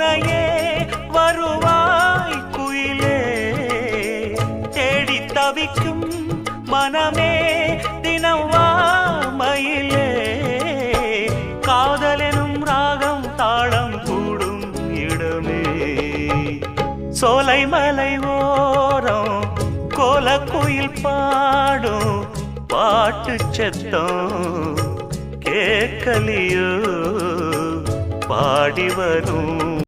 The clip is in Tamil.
துணையே வருவாய் குயிலே தேடி தவிக்கும் மனமே தினம் வா மயிலே காதலெனும் ராகம் தாளம் கூடும் இடமே சோலை மலை ஓரம் கோலக்குயில் பாடும் பாட்டு சத்தம் கேட்கலியோ பாடி வரும்